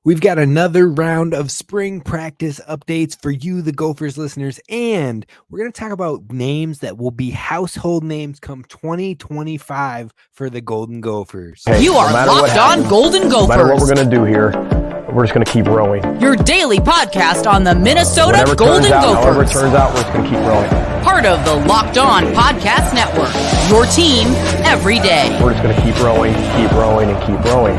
We've got another round of spring practice updates for you, the Gophers listeners, and we're going to talk about names that will be household names come 2025 for the Golden Gophers. Hey, you are Locked On Golden Gophers. No matter what we're going to do here, we're just going to keep rowing. Your daily podcast on the Minnesota Golden Gophers. However it turns out, we're just going to keep rowing. Part of the Locked On Podcast Network. Your team every day. We're just going to keep rowing, and keep rowing.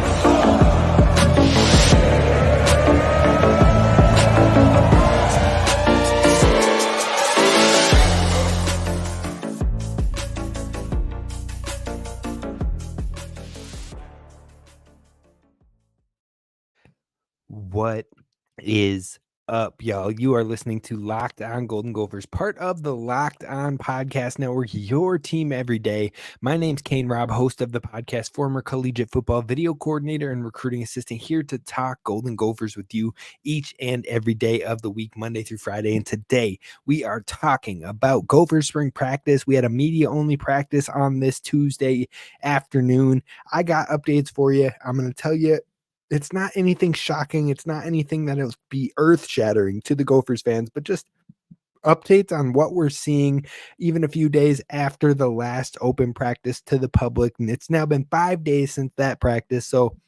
What is up, y'all? You are listening to Locked On Golden Gophers, part of the Locked On Podcast Network, your team every day. My name's Kane Rob, host of the podcast, former collegiate football video coordinator and recruiting assistant, here to talk Golden Gophers with you each and every day of the week, Monday through Friday. And today we are talking about Gophers spring practice. We had a media-only practice on this Tuesday afternoon. I got updates for you. I'm going to tell you, it's not anything shocking. It's not anything that'll be earth-shattering to the Gophers fans, but just updates on what we're seeing even a few days after the last open practice to the public. And it's now been 5 days since that practice, so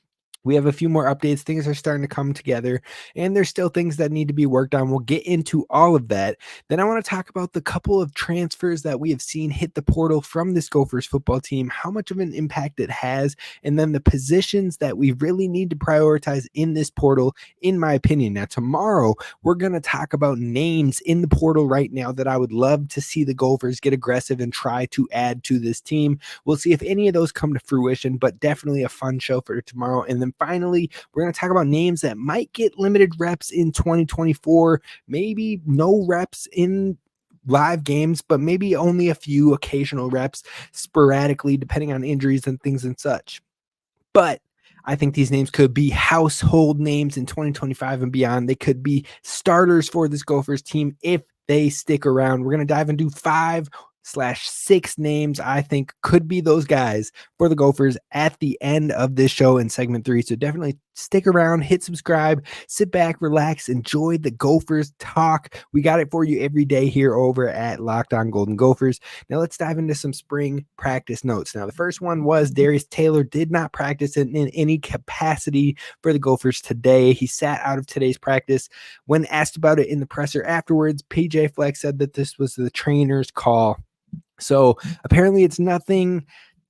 we have a few more updates. Things are starting to come together, and there's still things that need to be worked on. We'll get into all of that. Then I want to talk about the couple of transfers that we have seen hit the portal from this Gophers football team, how much of an impact it has, and then the positions that we really need to prioritize in this portal, in my opinion. Now, tomorrow, we're going to talk about names in the portal right now that I would love to see the Gophers get aggressive and try to add to this team. We'll see if any of those come to fruition, but definitely a fun show for tomorrow. And then finally, we're going to talk about names that might get limited reps in 2024, maybe no reps in live games, but maybe only a few occasional reps sporadically, depending on injuries and things and such. But I think these names could be household names in 2025 and beyond. They could be starters for this Gophers team if they stick around. We're going to dive into 5/6 names I think could be those guys for the Gophers at the end of this show in segment 3. So definitely stick around, hit subscribe, sit back, relax, enjoy the Gophers talk. We got it for you every day here over at Locked On Golden Gophers. Now let's dive into some spring practice notes. Now the first one was Darius Taylor did not practice in any capacity for the Gophers today. He sat out of today's practice. When asked about it in the presser afterwards, PJ Fleck said that this was the trainer's call. So apparently it's nothing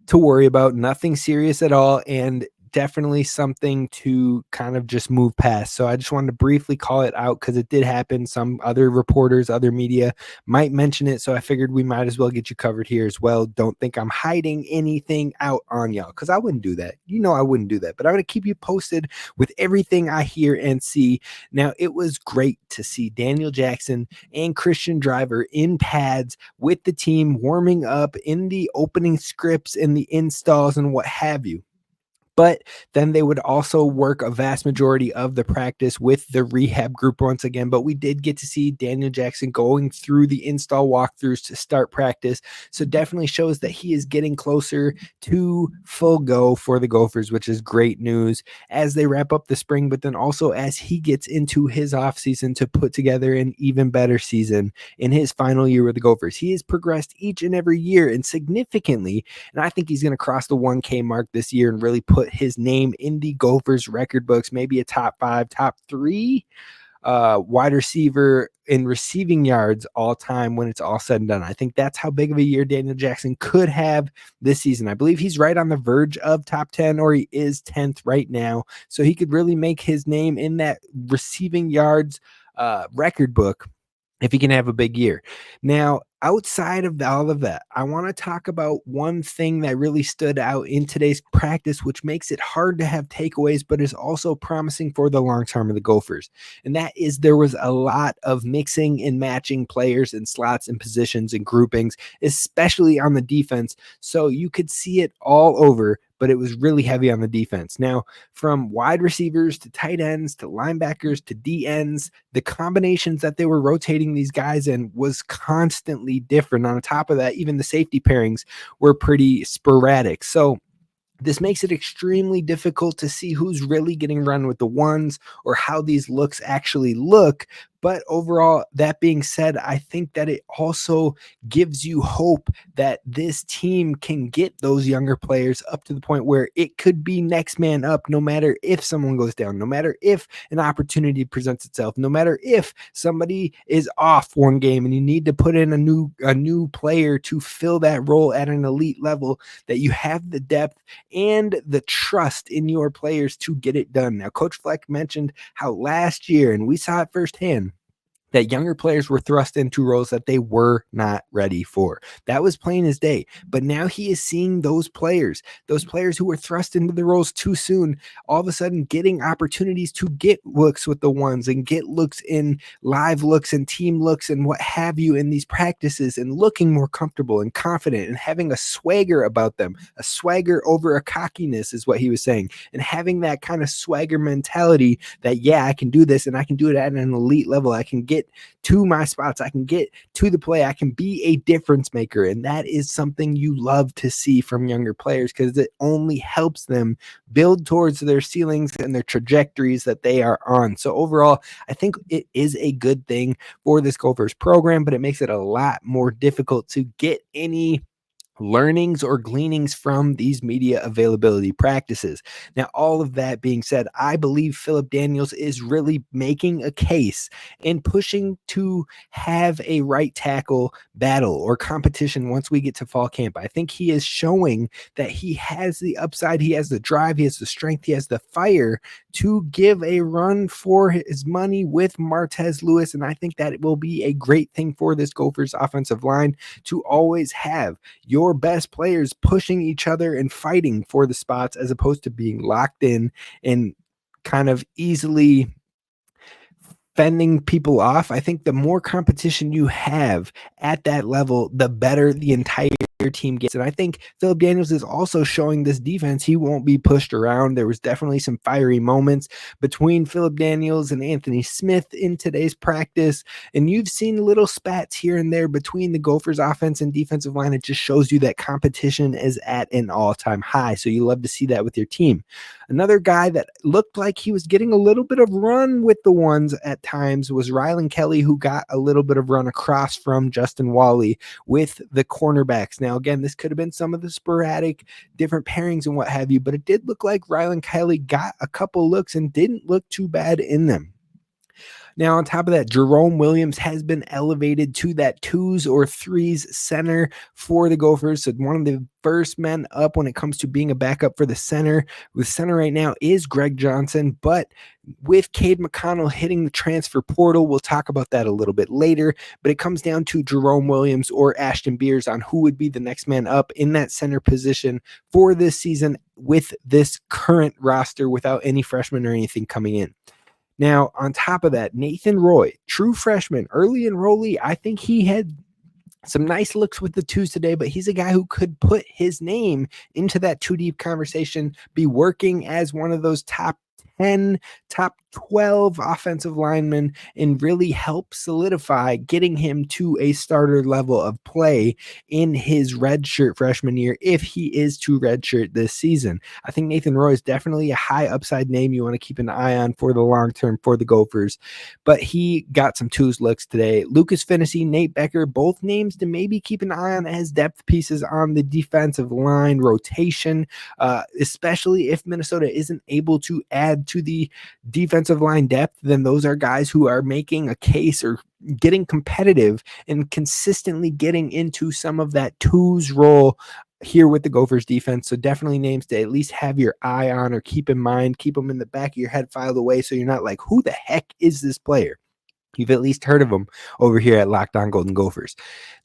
to worry about, nothing serious at all, and definitely something to kind of just move past. So I just wanted to briefly call it out because it did happen. Some other reporters, other media might mention it, so I figured we might as well get you covered here as well. Don't think I'm hiding anything out on y'all, because I wouldn't do that. You know I wouldn't do that, but I'm going to keep you posted with everything I hear and see. Now, it was great to see Daniel Jackson and Christian Driver in pads with the team, warming up in the opening scripts and the installs and what have you. But then they would also work a vast majority of the practice with the rehab group once again. But we did get to see Daniel Jackson going through the install walkthroughs to start practice. So definitely shows that he is getting closer to full go for the Gophers, which is great news as they wrap up the spring, but then also as he gets into his offseason to put together an even better season in his final year with the Gophers. He has progressed each and every year and significantly, and I think he's going to cross the 1K mark this year and really put his name in the Gophers record books, maybe a top 5, top 3 wide receiver in receiving yards all time when it's all said and done. I think that's how big of a year Daniel Jackson could have this season. I believe he's right on the verge of top 10, or he is 10th right now. So he could really make his name in that receiving yards record book if he can have a big year. Now, outside of all of that, I want to talk about one thing that really stood out in today's practice, which makes it hard to have takeaways, but is also promising for the long term of the Gophers. And that is there was a lot of mixing and matching players and slots and positions and groupings, especially on the defense. So you could see it all over, but it was really heavy on the defense. Now, from wide receivers to tight ends to linebackers to DNs, the combinations that they were rotating these guys in was constantly different. On top of that, even the safety pairings were pretty sporadic. So This makes it extremely difficult to see who's really getting run with the ones or how these looks actually look. But overall, that being said, I think that it also gives you hope that this team can get those younger players up to the point where it could be next man up, no matter if someone goes down, no matter if an opportunity presents itself, no matter if somebody is off one game and you need to put in a new player to fill that role at an elite level, that you have the depth and the trust in your players to get it done. Now, Coach Fleck mentioned how last year, and we saw it firsthand, that younger players were thrust into roles that they were not ready for. That was plain as day. But now he is seeing those players who were thrust into the roles too soon, all of a sudden getting opportunities to get looks with the ones and get looks in live looks and team looks and what have you in these practices, and looking more comfortable and confident and having a swagger about them. A swagger over a cockiness is what he was saying. And having that kind of swagger mentality that, yeah, I can do this and I can do it at an elite level. I can get to my spots. I can get to the play. I can be a difference maker. And that is something you love to see from younger players, because it only helps them build towards their ceilings and their trajectories that they are on. So overall, I think it is a good thing for this Gophers program, but it makes it a lot more difficult to get any learnings or gleanings from these media availability practices. Now, all of that being said, I believe Philip Daniels is really making a case and pushing to have a right tackle battle or competition once we get to fall camp. I think he is showing that he has the upside, he has the drive, he has the strength, he has the fire to give a run for his money with Martez Lewis. And I think that it will be a great thing for this Gophers offensive line to always have your best players pushing each other and fighting for the spots, as opposed to being locked in and kind of easily fending people off. I think the more competition you have at that level, the better the entire team gets. And I think Philip Daniels is also showing this defense he won't be pushed around. There was definitely some fiery moments between Philip Daniels and Anthony Smith in today's practice. And you've seen little spats here and there between the Gophers offense and defensive line. It just shows you that competition is at an all-time high. So you love to see that with your team. Another guy that looked like he was getting a little bit of run with the ones at times was Rylan Kelly, who got a little bit of run across from Justin Wally with the cornerbacks. Now, again, this could have been some of the sporadic different pairings and what have you, but it did look like Rylan Kelly got a couple looks and didn't look too bad in them. Now, on top of that, Jerome Williams has been elevated to that 2s or 3s center for the Gophers. So one of the first men up when it comes to being a backup for the center. The center right now is Greg Johnson, but with Cade McConnell hitting the transfer portal, we'll talk about that a little bit later, but it comes down to Jerome Williams or Ashton Beers on who would be the next man up in that center position for this season with this current roster without any freshmen or anything coming in. Now, on top of that, Nathan Roy, true freshman, early enrollee. I think he had some nice looks with the 2s today, but he's a guy who could put his name into that 2 deep conversation, be working as one of those top 10, top 12 offensive linemen, and really help solidify getting him to a starter level of play in his redshirt freshman year, if he is to redshirt this season. I think Nathan Roy is definitely a high upside name you want to keep an eye on for the long term for the Gophers, but he got some 2s looks today. Lucas Finney, Nate Becker, both names to maybe keep an eye on as depth pieces on the defensive line rotation, especially if Minnesota isn't able to add to the defensive line depth. Then those are guys who are making a case or getting competitive and consistently getting into some of that 2s role here with the Gophers defense. So definitely names to at least have your eye on or keep in mind, keep them in the back of your head filed away, so you're not like, who the heck is this player? You've at least heard of them over here at Locked On Golden Gophers.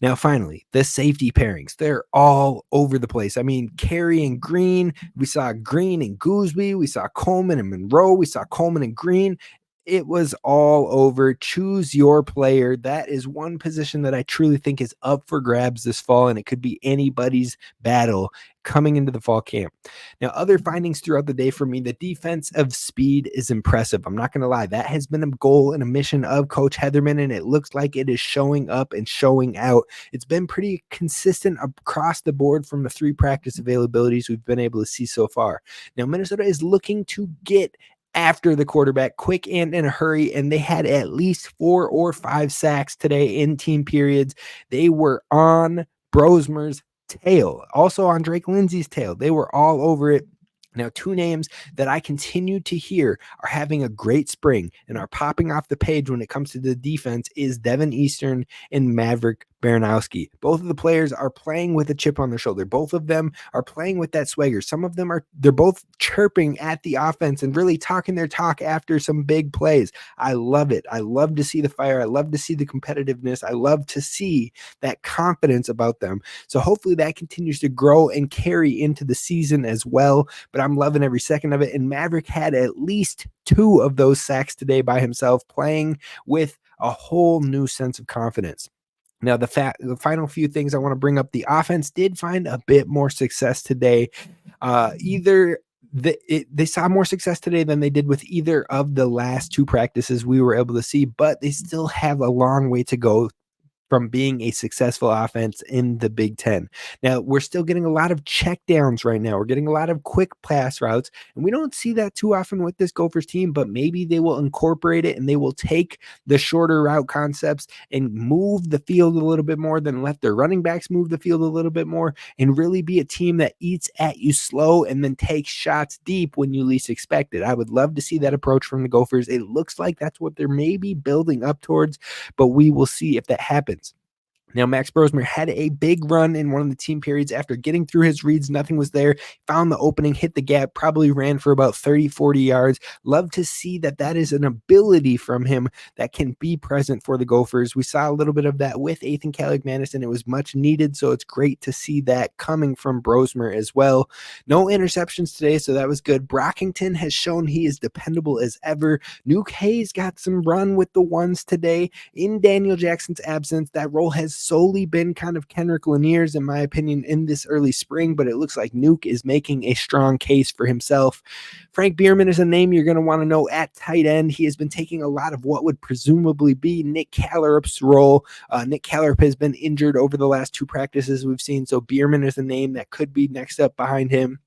Now, finally, the safety pairings. They're all over the place. I mean, Carey and Green. We saw Green and Gooseby. We saw Coleman and Monroe. We saw Coleman and Green. It was all over. Choose your player. That is one position that I truly think is up for grabs this fall, and it could be anybody's battle coming into the fall camp. Now, other findings throughout the day for me, the defensive speed is impressive. I'm not going to lie. That has been a goal and a mission of Coach Heatherman, and it looks like it is showing up and showing out. It's been pretty consistent across the board from the 3 practice availabilities we've been able to see so far. Now, Minnesota is looking to get after the quarterback quick and in a hurry, and they had at least 4 or 5 sacks today in team periods. They were on Brosmer's tail, also on Drake Lindsey's tail. They were all over it. Now, 2 names that I continue to hear are having a great spring and are popping off the page when it comes to the defense is Devin Eastern and Maverick Baranowski. Both of the players are playing with a chip on their shoulder. Both of them are playing with that swagger. Some of them they're both chirping at the offense and really talking their talk after some big plays. I love it. I love to see the fire. I love to see the competitiveness. I love to see that confidence about them. So hopefully that continues to grow and carry into the season as well. But I'm loving every second of it. And Maverick had at least 2 of those sacks today by himself, playing with a whole new sense of confidence. Now, the final few things I want to bring up, the offense did find a bit more success today. They saw more success today than they did with either of the last 2 practices we were able to see, but they still have a long way to go from being a successful offense in the Big Ten. Now, we're still getting a lot of check downs right now. We're getting a lot of quick pass routes, and we don't see that too often with this Gophers team, but maybe they will incorporate it and they will take the shorter route concepts and move the field a little bit more than let their running backs move the field a little bit more and really be a team that eats at you slow and then takes shots deep when you least expect it. I would love to see that approach from the Gophers. It looks like that's what they're maybe building up towards, but we will see if that happens. Now, Max Brosmer had a big run in one of the team periods after getting through his reads. Nothing was there. Found the opening, hit the gap, probably ran for about 30, 40 yards. Love to see that is an ability from him that can be present for the Gophers. We saw a little bit of that with Ethan Calig-Manis, and it was much needed, so it's great to see that coming from Brosmer as well. No interceptions today, so that was good. Brockington has shown he is dependable as ever. Nuke Hayes got some run with the ones today. In Daniel Jackson's absence, that role has solely been kind of Kendrick Lanier's, in my opinion, in this early spring, but it looks like Nuke is making a strong case for himself. Frank Bierman is a name you're going to want to know at tight end. He has been taking a lot of what would presumably be Nick Callerup's role. Nick Callerup has been injured over the last 2 practices we've seen, so Bierman is a name that could be next up behind him.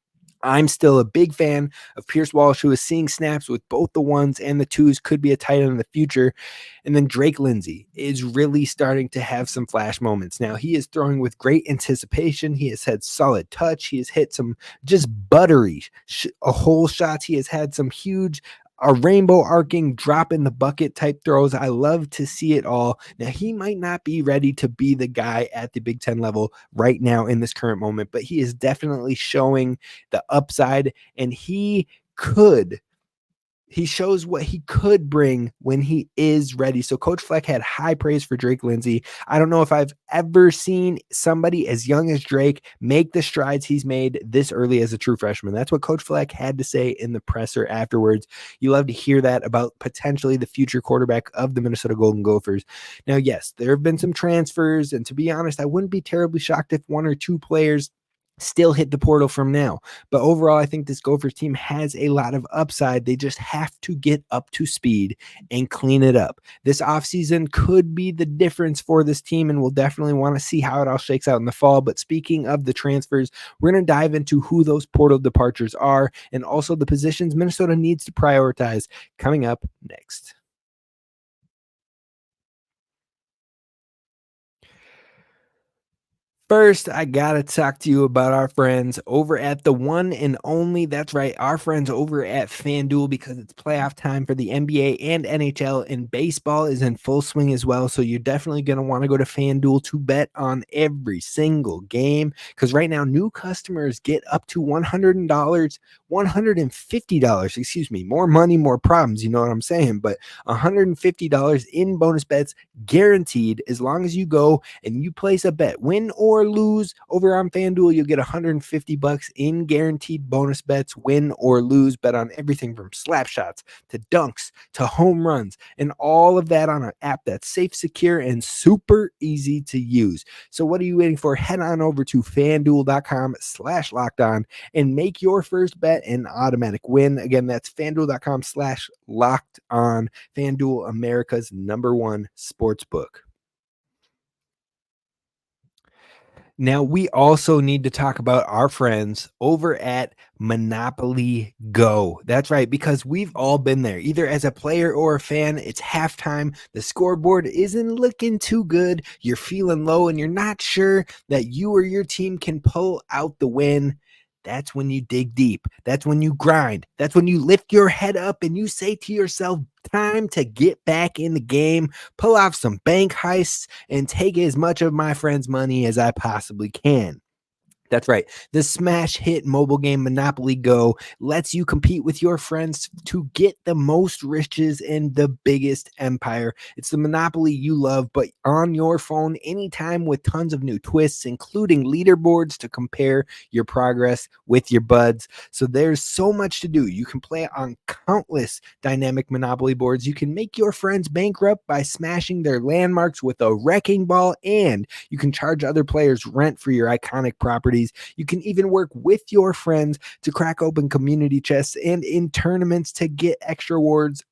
I'm still a big fan of Pierce Walsh, who is seeing snaps with both the 1s and the 2s, could be a tight end in the future. And then Drake Lindsey is really starting to have some flash moments. Now, he is throwing with great anticipation. He has had solid touch. He has hit some just buttery hole shots. He has had some huge rainbow arcing drop in the bucket type throws. I love to see it all. Now, he might not be ready to be the guy at the Big Ten level right now in this current moment, but he is definitely showing the upside, and he shows what he could bring when he is ready. So Coach Fleck had high praise for Drake Lindsey. I don't know if I've ever seen somebody as young as Drake make the strides he's made this early as a true freshman. That's what Coach Fleck had to say in the presser afterwards. You love to hear that about potentially the future quarterback of the Minnesota Golden Gophers. Now, yes, there have been some transfers, and to be honest, I wouldn't be terribly shocked if 1 or 2 players still hit the portal from now. But overall, I think this Gophers team has a lot of upside. They just have to get up to speed and clean it up. This offseason could be the difference for this team, and we'll definitely want to see how it all shakes out in the fall. But speaking of the transfers, we're going to dive into who those portal departures are and also the positions Minnesota needs to prioritize coming up next. First, I gotta talk to you about our friends over at the one and only, that's right, our friends over at FanDuel, because it's playoff time for the NBA and NHL, and baseball is in full swing as well. So you're definitely going to want to go to FanDuel to bet on every single game, because right now new customers get up to $100 $150, excuse me, more money, more problems. You know what I'm saying? But $150 in bonus bets guaranteed as long as you go and you place a bet, win or lose over on FanDuel. You'll get $150 in guaranteed bonus bets, win or lose. Bet on everything from slap shots to dunks to home runs, and all of that on an app that's safe, secure, and super easy to use. So what are you waiting for? Head on over to FanDuel.com/lockedon and make your first bet an automatic win. Again, that's FanDuel.com/lockedon. FanDuel, America's #1 sportsbook. Now, we also need to talk about our friends over at Monopoly Go. That's right, because we've all been there, either as a player or a fan. It's halftime. The scoreboard isn't looking too good. You're feeling low and you're not sure that you or your team can pull out the win. That's when you dig deep. That's when you grind. That's when you lift your head up and you say to yourself, time to get back in the game, pull off some bank heists, and take as much of my friends' money as I possibly can. That's right. The smash hit mobile game Monopoly Go lets you compete with your friends to get the most riches and the biggest empire. It's the Monopoly you love, but on your phone anytime, with tons of new twists, including leaderboards to compare your progress with your buds. So there's so much to do. You can play on countless dynamic Monopoly boards. You can make your friends bankrupt by smashing their landmarks with a wrecking ball, and you can charge other players rent for your iconic properties. You can even work with your friends to crack open community chests and in tournaments to get extra rewards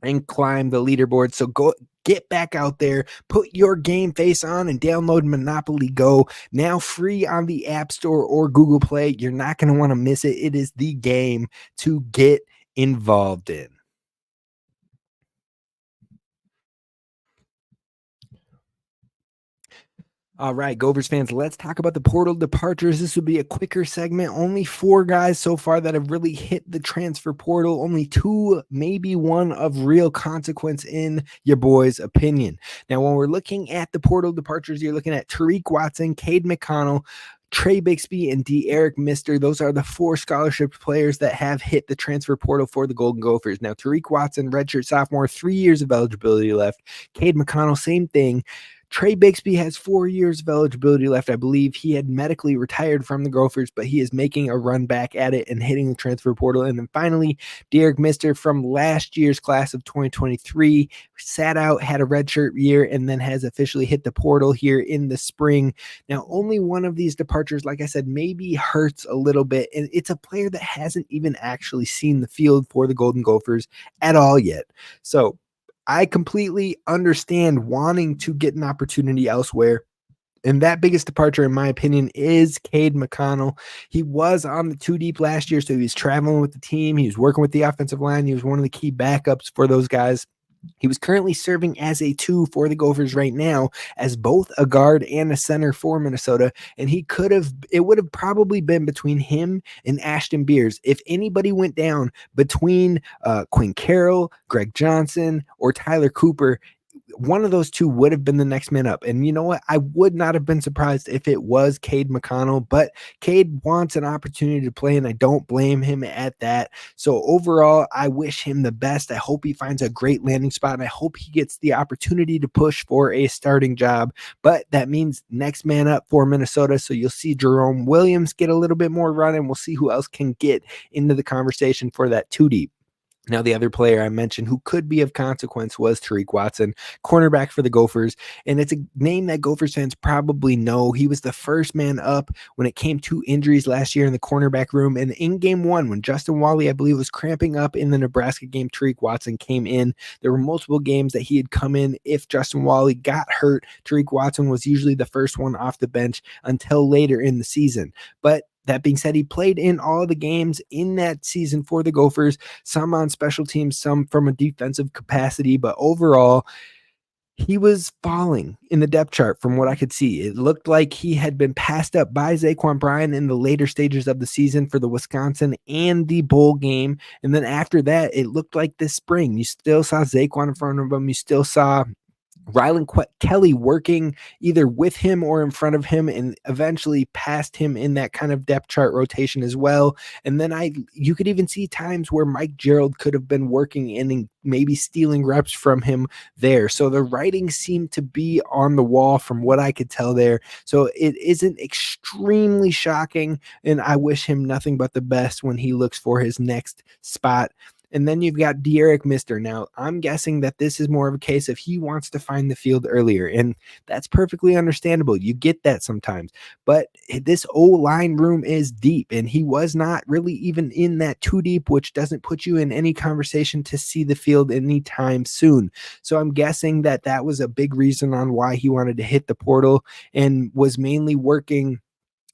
and climb the leaderboard. So go get back out there, put your game face on, and download Monopoly Go, now free on the App Store or Google Play. You're not going to want to miss it. It is the game to get involved in. All right, Gophers fans, let's talk about the portal departures. This will be a quicker segment. Only 4 guys so far that have really hit the transfer portal. Only 2, maybe 1 of real consequence in your boy's opinion. Now, when we're looking at the portal departures, you're looking at Tariq Watson, Cade McConnell, Trey Bixby, and Eric Mister. Those are the 4 scholarship players that have hit the transfer portal for the Golden Gophers. Now, Tariq Watson, redshirt sophomore, 3 years of eligibility left. Cade McConnell, same thing. Trey Bixby has 4 years of eligibility left. I believe he had medically retired from the Gophers, but he is making a run back at it and hitting the transfer portal. And then finally, Derek Mister from last year's class of 2023 sat out, had a redshirt year, and then has officially hit the portal here in the spring. Now, only one of these departures, like I said, maybe hurts a little bit. And it's a player that hasn't even actually seen the field for the Golden Gophers at all yet. So I completely understand wanting to get an opportunity elsewhere. And that biggest departure, in my opinion, is Cade McConnell. He was on the 2 deep last year, so he was traveling with the team. He was working with the offensive line. He was one of the key backups for those guys. He was currently serving as a 2 for the Gophers right now, as both a guard and a center for Minnesota. And it would have probably been between him and Ashton Beers. If anybody went down between Quinn Carroll, Greg Johnson, or Tyler Cooper, one of those 2 would have been the next man up. And you know what? I would not have been surprised if it was Cade McConnell, but Cade wants an opportunity to play, and I don't blame him at that. So overall, I wish him the best. I hope he finds a great landing spot, and I hope he gets the opportunity to push for a starting job. But that means next man up for Minnesota. So you'll see Jerome Williams get a little bit more run, and we'll see who else can get into the conversation for that 2 deep. Now, the other player I mentioned who could be of consequence was Tariq Watson, cornerback for the Gophers. And it's a name that Gophers fans probably know. He was the first man up when it came to injuries last year in the cornerback room. And in game 1, when Justin Wally, I believe, was cramping up in the Nebraska game, Tariq Watson came in. There were multiple games that he had come in. If Justin Wally got hurt, Tariq Watson was usually the first one off the bench until later in the season. But that being said, he played in all the games in that season for the Gophers, some on special teams, some from a defensive capacity, but overall, he was falling in the depth chart from what I could see. It looked like he had been passed up by Zaquan Bryan in the later stages of the season for the Wisconsin and the bowl game. And then after that, it looked like this spring, you still saw Zaquan in front of him. You still saw Rylan Kelly working either with him or in front of him and eventually past him in that kind of depth chart rotation as well. And then you could even see times where Mike Gerald could have been working in and maybe stealing reps from him there. So the writing seemed to be on the wall from what I could tell there. So it isn't extremely shocking, and I wish him nothing but the best when he looks for his next spot. And then you've got De'Eric Mister. Now, I'm guessing that this is more of a case of he wants to find the field earlier, and that's perfectly understandable. You get that sometimes. But this O-line room is deep, and he was not really even in that too deep, which doesn't put you in any conversation to see the field anytime soon. So I'm guessing that that was a big reason on why he wanted to hit the portal and was mainly working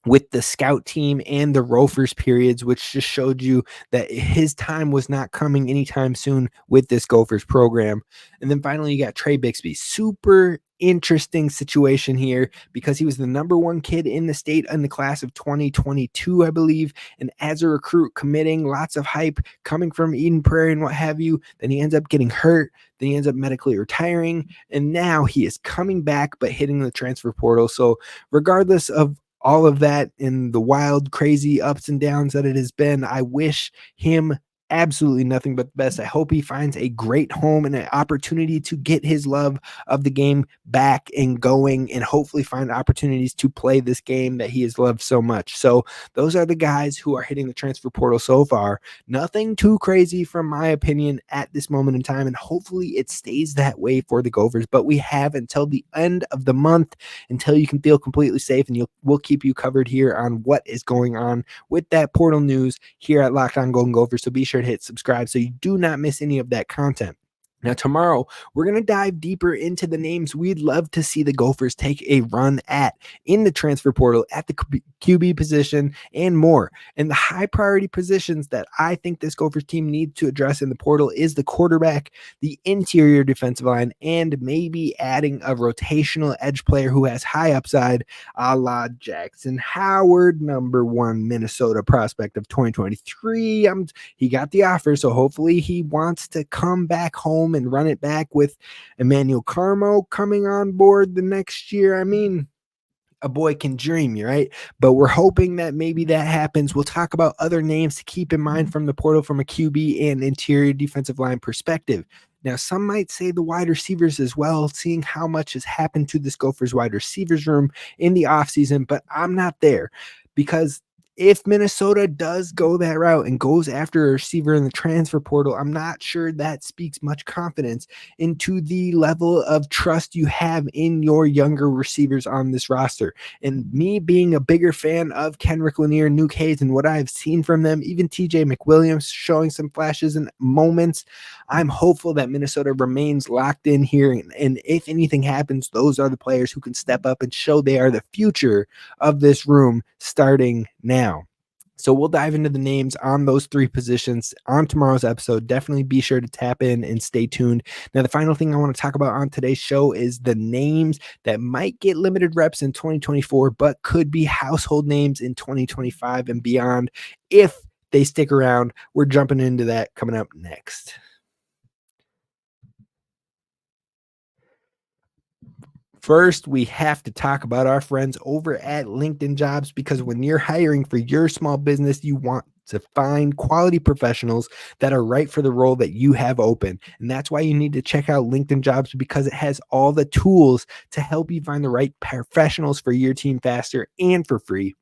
with the scout team and the Rovers periods, which just showed you that his time was not coming anytime soon with this Gophers program. And then finally, you got Trey Bixby. Super interesting situation here because he was the number one kid in the state in the class of 2022, I believe. And as a recruit, committing, lots of hype coming from Eden Prairie and what have you. Then he ends up getting hurt. Then he ends up medically retiring. And now he is coming back, but hitting the transfer portal. So regardless of all of that in the wild, crazy ups and downs that it has been, I wish him absolutely nothing but the best. I hope he finds a great home and an opportunity to get his love of the game back and going, and hopefully find opportunities to play this game that he has loved so much. So those are the guys who are hitting the transfer portal so far. Nothing too crazy from my opinion at this moment in time, and hopefully it stays that way for the Gophers. But we have until the end of the month until you can feel completely safe, and we'll keep you covered here on what is going on with that portal news here at Locked On Golden Gophers. So be sure to hit subscribe so you do not miss any of that content. Now, tomorrow, we're going to dive deeper into the names we'd love to see the Gophers take a run at in the transfer portal, at the QB position, and more. And the high priority positions that I think this Gophers team needs to address in the portal is the quarterback, the interior defensive line, and maybe adding a rotational edge player who has high upside, a la Jackson Howard, number one Minnesota prospect of 2023. He got the offer, so hopefully he wants to come back home and run it back with Emmanuel Carmo coming on board the next year. I mean, a boy can dream, right? But we're hoping that maybe that happens. We'll talk about other names to keep in mind from the portal from a QB and interior defensive line perspective. Now, some might say the wide receivers as well, seeing how much has happened to this Gophers wide receivers room in the offseason, but I'm not there because if Minnesota does go that route and goes after a receiver in the transfer portal, I'm not sure that speaks much confidence into the level of trust you have in your younger receivers on this roster. And me being a bigger fan of Kenrick Lanier, Nuke Hayes, and what I've seen from them, even TJ McWilliams showing some flashes and moments, I'm hopeful that Minnesota remains locked in here. And if anything happens, those are the players who can step up and show they are the future of this room starting now. So we'll dive into the names on those three positions on tomorrow's episode. Definitely be sure to tap in and stay tuned. Now, the final thing I want to talk about on today's show is the names that might get limited reps in 2024, but could be household names in 2025 and beyond if they stick around. We're jumping into that coming up next. First, we have to talk about our friends over at LinkedIn Jobs, because when you're hiring for your small business, you want to find quality professionals that are right for the role that you have open. And that's why you need to check out LinkedIn Jobs, because it has all the tools to help you find the right professionals for your team faster and for free.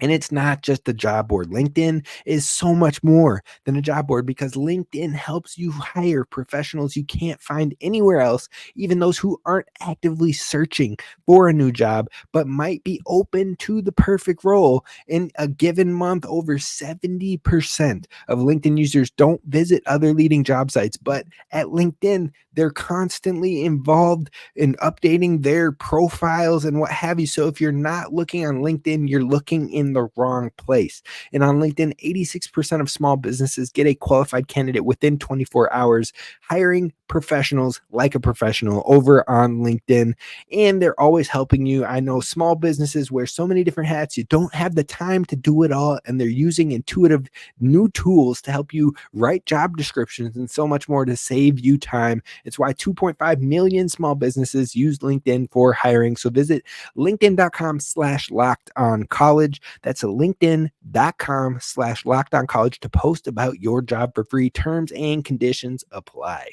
And it's not just a job board. LinkedIn is so much more than a job board, because LinkedIn helps you hire professionals you can't find anywhere else, even those who aren't actively searching for a new job, but might be open to the perfect role. In a given month, over 70% of LinkedIn users don't visit other leading job sites, but at LinkedIn, they're constantly involved in updating their profiles and what have you. So if you're not looking on LinkedIn, you're looking in the wrong place. And on LinkedIn, 86% of small businesses get a qualified candidate within 24 hours. Hiring professionals like a professional over on LinkedIn, and they're always helping you. I know small businesses wear so many different hats, you don't have the time to do it all, and they're using intuitive new tools to help you write job descriptions and so much more to save you time. It's why 2.5 million small businesses use LinkedIn for hiring. So visit linkedin.com/lockedoncollege. That's linkedin.com/lockedoncollege to post about your job for free. Terms and conditions apply.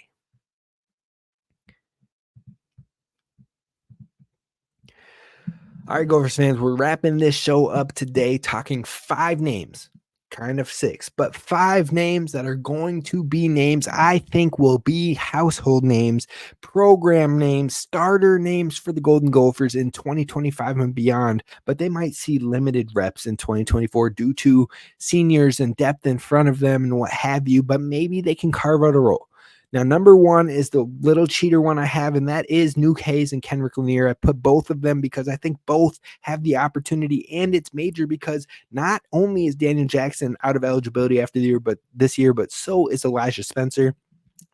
All right, Gophers fans, we're wrapping this show up today talking 5 names, kind of 6, but 5 names that are going to be names I think will be household names, program names, starter names for the Golden Gophers in 2025 and beyond, but they might see limited reps in 2024 due to seniors and depth in front of them and what have you, but maybe they can carve out a role. Now, number 1 is the little cheater one I have, and that is Nuke Hayes and Kenrick Lanier. I put both of them because I think both have the opportunity, and it's major because not only is Daniel Jackson out of eligibility after the year, but this year, but so is Elijah Spencer.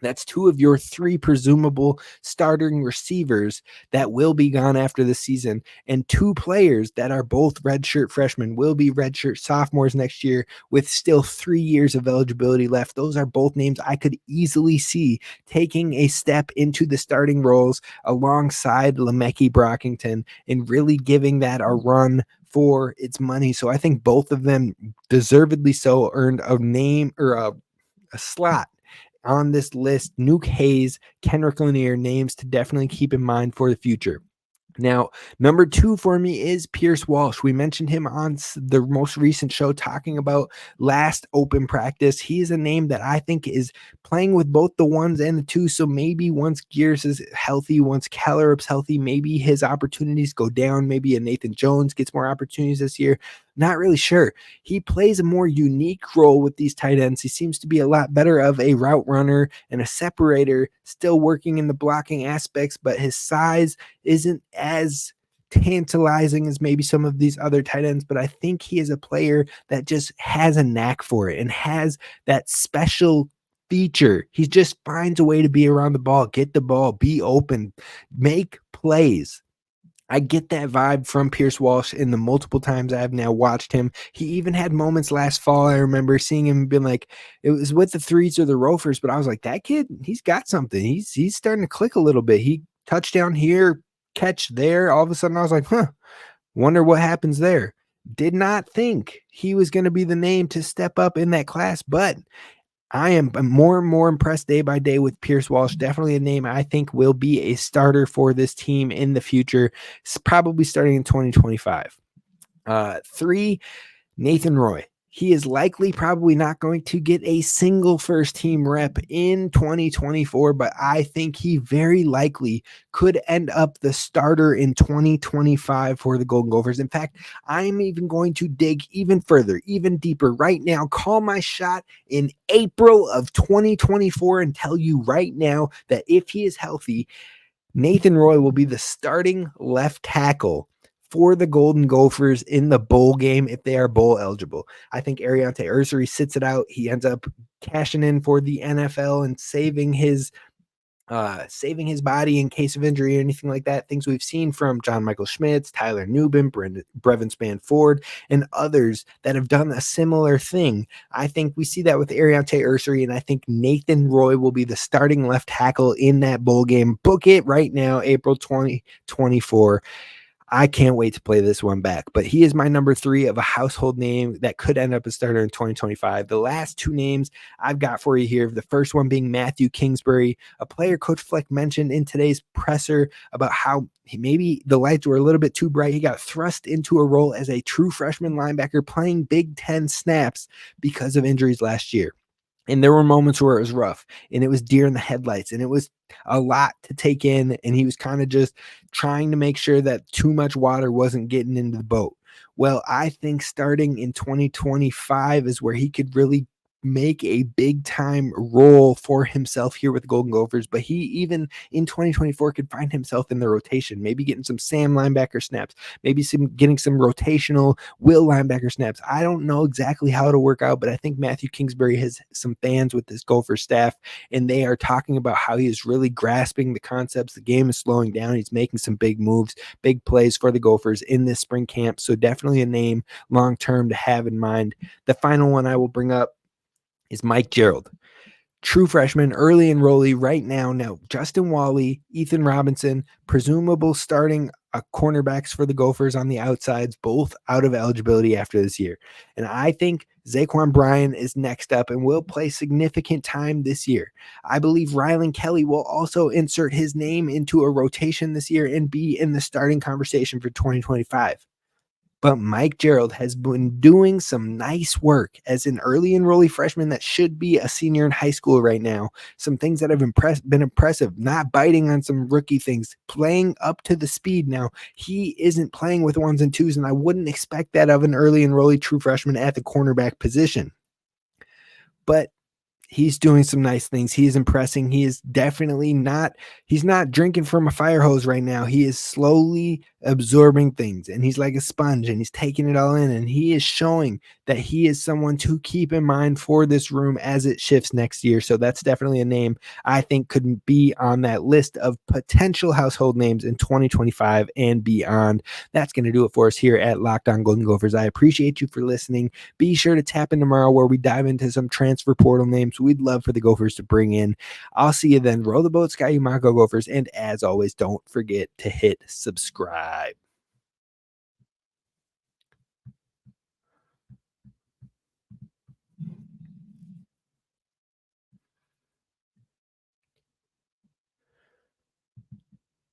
That's 2 of your 3 presumable starting receivers that will be gone after the season, and 2 players that are both redshirt freshmen will be redshirt sophomores next year with still 3 years of eligibility left. Those are both names I could easily see taking a step into the starting roles alongside Lemeke Brockington and really giving that a run for its money. So I think both of them deservedly so earned a name or a slot on this list. Nuke Hayes, Kenrick Lanier, names to definitely keep in mind for the future. Now, number 2 for me is Pierce Walsh. We mentioned him on the most recent show talking about last open practice. He is a name that I think is playing with both the 1s and the 2s. So maybe once Gears is healthy, once Kellerup's healthy, maybe his opportunities go down. Maybe a Nathan Jones gets more opportunities this year. Not really sure. He plays a more unique role with these tight ends. He seems to be a lot better of a route runner and a separator, still working in the blocking aspects, but his size isn't as tantalizing as maybe some of these other tight ends, but I think he is a player that just has a knack for it and has that special feature. He just finds a way to be around the ball, get the ball, be open, make plays. I get that vibe from Pierce Walsh in the multiple times I have now watched him. He even had moments last fall. I remember seeing him being like, it was with the threes or the Rovers, but I was like, that kid, he's got something. He's starting to click a little bit. He touchdown here, catch there. All of a sudden I was like, wonder what happens there. Did not think he was going to be the name to step up in that class, but I am more and more impressed day by day with Pierce Walsh. Definitely a name I think will be a starter for this team in the future. It's probably starting in 2025. 3, Nathan Roy. He is likely probably not going to get a single first team rep in 2024, but I think he very likely could end up the starter in 2025 for the Golden Gophers. In fact, I'm even going to dig even further, even deeper right now, call my shot in April of 2024 and tell you right now that if he is healthy, Nathan Roy will be the starting left tackle for the Golden Gophers in the bowl game if they are bowl eligible. I think Ariante Ursary sits it out. He ends up cashing in for the NFL and saving his body in case of injury or anything like that. Things we've seen from John Michael Schmitz, Tyler Nubin, Brevin Spann-Ford, and others that have done a similar thing. I think we see that with Ariante Ursary, and I think Nathan Roy will be the starting left tackle in that bowl game. Book it right now, April 2024. I can't wait to play this one back, but he is my number 3 of a household name that could end up a starter in 2025. The last 2 names I've got for you here, the first one being Matthew Kingsbury, a player Coach Fleck mentioned in today's presser about how maybe the lights were a little bit too bright. He got thrust into a role as a true freshman linebacker playing Big Ten snaps because of injuries last year. And there were moments where it was rough and it was deer in the headlights and it was a lot to take in. And he was kind of just trying to make sure that too much water wasn't getting into the boat. Well, I think starting in 2025 is where he could really make a big time role for himself here with the Golden Gophers, but he even in 2024 could find himself in the rotation, maybe getting some Sam linebacker snaps, maybe getting some rotational Will linebacker snaps. I don't know exactly how it'll work out, but I think Matthew Kingsbury has some fans with this Gopher staff, and they are talking about how he is really grasping the concepts. The game is slowing down. He's making some big moves, big plays for the Gophers in this spring camp. So definitely a name long-term to have in mind. The final one I will bring up is Mike Gerald. True freshman, early enrollee right now. Now, Justin Wally, Ethan Robinson, presumable starting cornerbacks for the Gophers on the outsides, both out of eligibility after this year. And I think Zaquan Bryan is next up and will play significant time this year. I believe Rylan Kelly will also insert his name into a rotation this year and be in the starting conversation for 2025. But Mike Gerald has been doing some nice work as an early enrollee freshman that should be a senior in high school right now. Some things that have been impressive, not biting on some rookie things, playing up to the speed. Now, he isn't playing with ones and twos, and I wouldn't expect that of an early enrollee true freshman at the cornerback position. But he's doing some nice things. He is impressing. He is definitely he's not drinking from a fire hose right now. He is slowly absorbing things, and he's like a sponge, and he's taking it all in, and he is showing that he is someone to keep in mind for this room as it shifts next year. So that's definitely a name I think could be on that list of potential household names in 2025 and beyond. That's going to do it for us here at Locked On Golden Gophers. I appreciate you for listening. Be sure to tap in tomorrow where we dive into some transfer portal names we'd love for the Gophers to bring in. I'll see you then. Roll the boat, Sky Umako Gophers, and as always, don't forget to hit subscribe.